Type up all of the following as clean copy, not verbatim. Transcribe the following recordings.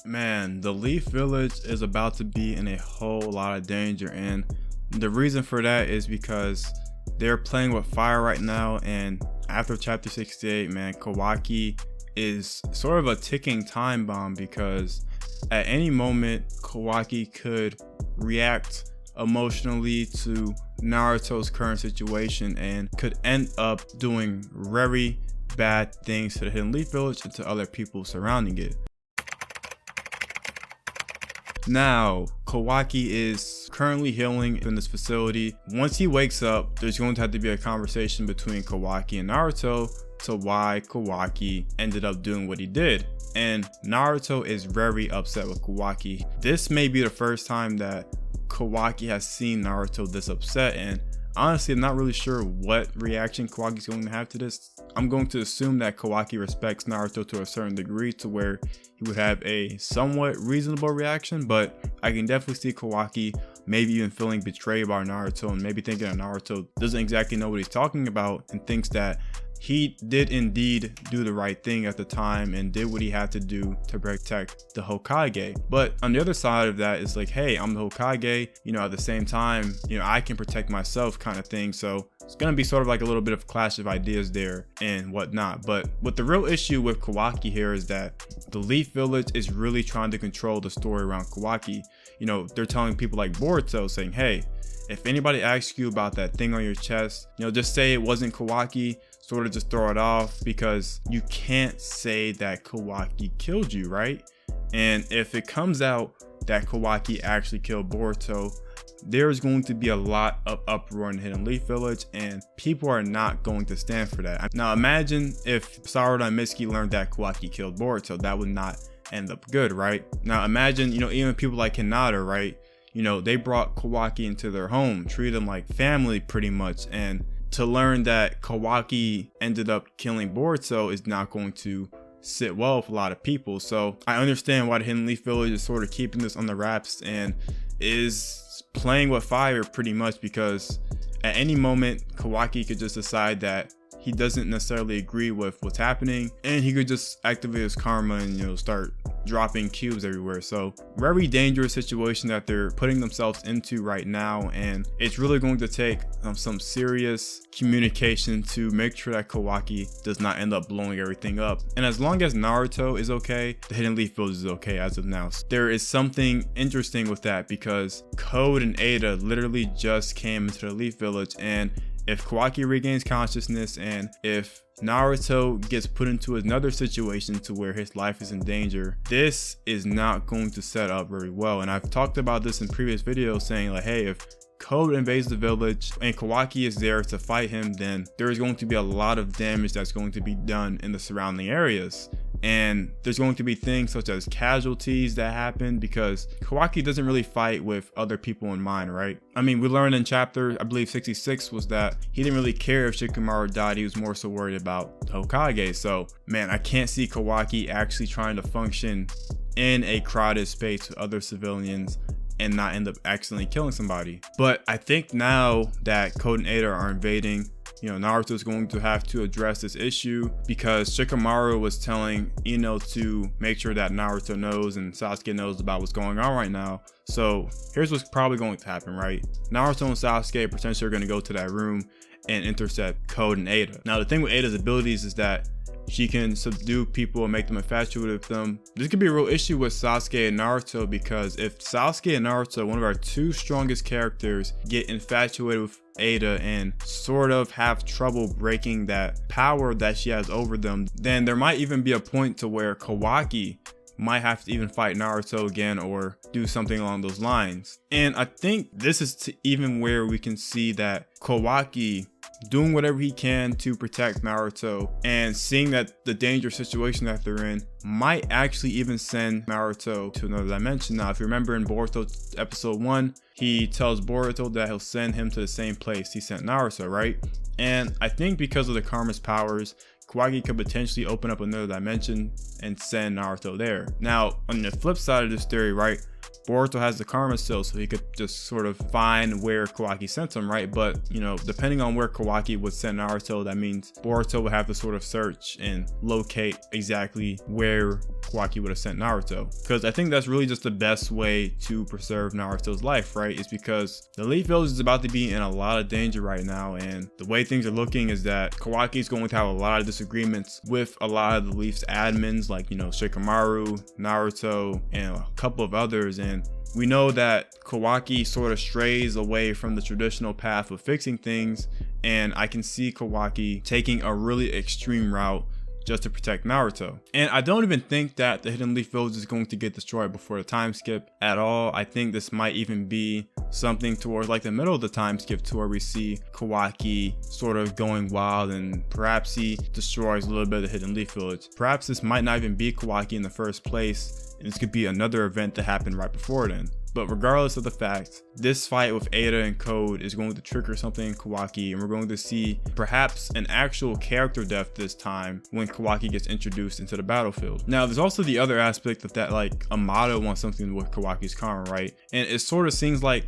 Man, the Leaf Village is about to be in a whole lot of danger, and the reason for that is because they're playing with fire right now. And after chapter 68, man, Kawaki is sort of a ticking time bomb, because at any moment Kawaki could react emotionally to Naruto's current situation and could end up doing very bad things to the Hidden Leaf Village and to other people surrounding it. Now, Kawaki is currently healing in this facility. Once he wakes up, there's going to have to be a conversation between Kawaki and Naruto to why Kawaki ended up doing what he did. And Naruto is very upset with Kawaki. This may be the first time that Kawaki has seen Naruto this upset, and honestly, I'm not really sure what reaction Kawaki's going to have to this. I'm going to assume that Kawaki respects Naruto to a certain degree to where he would have a somewhat reasonable reaction, but I can definitely see Kawaki maybe even feeling betrayed by Naruto and maybe thinking that Naruto doesn't exactly know what he's talking about and thinks that he did indeed do the right thing at the time and did what he had to do to protect the Hokage. But on the other side of that is like, hey, I'm the Hokage, you know, at the same time, you know, I can protect myself kind of thing. So it's gonna be sort of like a little bit of a clash of ideas there and whatnot. But what the real issue with Kawaki here is that the Leaf Village is really trying to control the story around Kawaki. You know, they're telling people like Boruto, saying, hey, if anybody asks you about that thing on your chest, you know, just say it wasn't Kawaki. Sort of just throw it off, because you can't say that Kawaki killed you, right? And if it comes out that Kawaki actually killed Boruto, there's going to be a lot of uproar in Hidden Leaf Village, and people are not going to stand for that. Now imagine if Sarada and Mitsuki learned that Kawaki killed Boruto. That would not end up good, right? Now imagine, you know, even people like Hinata, right? You know, they brought Kawaki into their home, treated him like family pretty much, and to learn that Kawaki ended up killing Boruto is not going to sit well with a lot of people. So I understand why the Hidden Leaf Village is sort of keeping this on the wraps and is playing with fire pretty much, because at any moment Kawaki could just decide that he doesn't necessarily agree with what's happening, and he could just activate his karma and, you know, start dropping cubes everywhere. So very dangerous situation that they're putting themselves into right now, and it's really going to take some serious communication to make sure that Kawaki does not end up blowing everything up. And as long as Naruto is okay, the Hidden Leaf Village is okay as of now. There is something interesting with that, because Code and Eida literally just came into the Leaf Village, and if Kawaki regains consciousness and if Naruto gets put into another situation to where his life is in danger, this is not going to set up very well. And I've talked about this in previous videos, saying like, hey, if Code invades the village and Kawaki is there to fight him, then there is going to be a lot of damage that's going to be done in the surrounding areas. And there's going to be things such as casualties that happen, because Kawaki doesn't really fight with other people in mind, right? I mean, we learned in chapter, I believe 66, was that he didn't really care if Shikamaru died. He was more so worried about Hokage. So man, I can't see Kawaki actually trying to function in a crowded space with other civilians and not end up accidentally killing somebody. But I think now that Code and Eida are invading, you know, Naruto is going to have to address this issue, because Shikamaru was telling Ino to make sure that Naruto knows and Sasuke knows about what's going on right now. So here's what's probably going to happen, right? Naruto and Sasuke potentially are going to go to that room and intercept Code and Eida. Now the thing with Eida's abilities is that she can subdue people and make them infatuated with them. This could be a real issue with Sasuke and Naruto, because if Sasuke and Naruto, one of our two strongest characters, get infatuated with Eida and sort of have trouble breaking that power that she has over them, then there might even be a point to where Kawaki might have to even fight Naruto again or do something along those lines. And I think this is even where we can see that Kawaki doing whatever he can to protect Naruto, and seeing that the dangerous situation that they're in might actually even send Naruto to another dimension. Now, if you remember in Boruto episode 1, he tells Boruto that he'll send him to the same place he sent Naruto, right? And I think because of the karma's powers, Kawaki could potentially open up another dimension and send Naruto there. Now, on the flip side of this theory, right, Boruto has the karma still, so he could just sort of find where Kawaki sent him, right? But, you know, depending on where Kawaki would send Naruto, that means Boruto would have to sort of search and locate exactly where Kawaki would have sent Naruto. Because I think that's really just the best way to preserve Naruto's life, right? Is because the Leaf Village is about to be in a lot of danger right now, and the way things are looking is that Kawaki is going to have a lot of disagreements with a lot of the Leaf's admins, like, you know, Shikamaru, Naruto, and a couple of others. And we know that Kawaki sort of strays away from the traditional path of fixing things, and I can see Kawaki taking a really extreme route just to protect Naruto. And I don't even think that the Hidden Leaf Village is going to get destroyed before the time skip at all. I think this might even be something towards like the middle of the time skip, to where we see Kawaki sort of going wild and perhaps he destroys a little bit of the Hidden Leaf Village. Perhaps this might not even be Kawaki in the first place, and this could be another event that happened right before then. But regardless of the fact, this fight with Eida and Code is going to trigger something in Kawaki, and we're going to see perhaps an actual character death this time when Kawaki gets introduced into the battlefield. Now, there's also the other aspect of that, like Amato wants something with Kawaki's karma, right? And it sort of seems like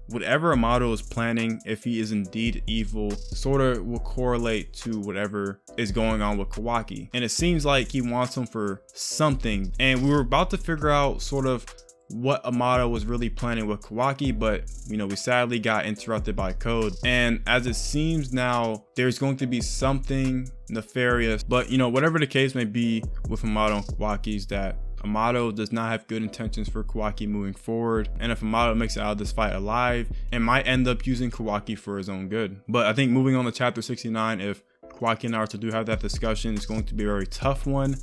whatever Amato is planning, if he is indeed evil, sort of will correlate to whatever is going on with Kawaki. And it seems like he wants him for something. And we were about to figure out sort of what Amato was really planning with Kawaki, but you know, we sadly got interrupted by Code. And as it seems now, there's going to be something nefarious, but you know, whatever the case may be with Amato and Kawaki, is that Amato does not have good intentions for Kawaki moving forward, and if Amato makes it out of this fight alive, it might end up using Kawaki for his own good. But I think moving on to chapter 69, if Kawaki and Naruto do have that discussion, it's going to be a very tough one,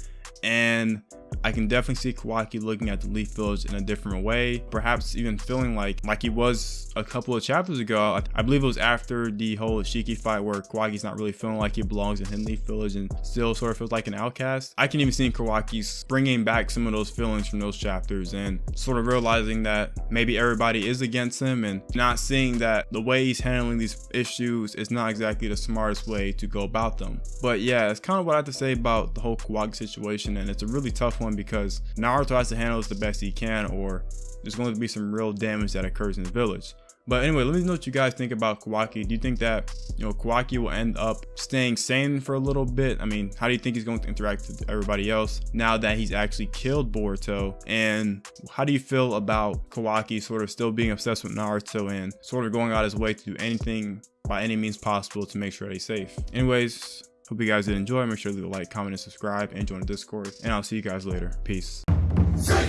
and I can definitely see Kawaki looking at the Leaf Village in a different way, perhaps even feeling like he was a couple of chapters ago. I believe it was after the whole Ishiki fight, where Kawaki's not really feeling like he belongs in Hidden Leaf Village and still sort of feels like an outcast. I can even see Kawaki bringing back some of those feelings from those chapters and sort of realizing that maybe everybody is against him, and not seeing that the way he's handling these issues is not exactly the smartest way to go about them. But yeah, it's kind of what I have to say about the whole Kawaki situation, and it's a really tough one because Naruto has to handle this the best he can, or there's going to be some real damage that occurs in the village. But anyway, let me know what you guys think about Kawaki. Do you think that, you know, Kawaki will end up staying sane for a little bit? I mean, how do you think he's going to interact with everybody else now that he's actually killed Boruto? And how do you feel about Kawaki sort of still being obsessed with Naruto and sort of going out his way to do anything by any means possible to make sure that he's safe? Anyways, hope you guys did enjoy. Make sure to leave a like, comment, and subscribe, and join the Discord. And I'll see you guys later. Peace. Sing.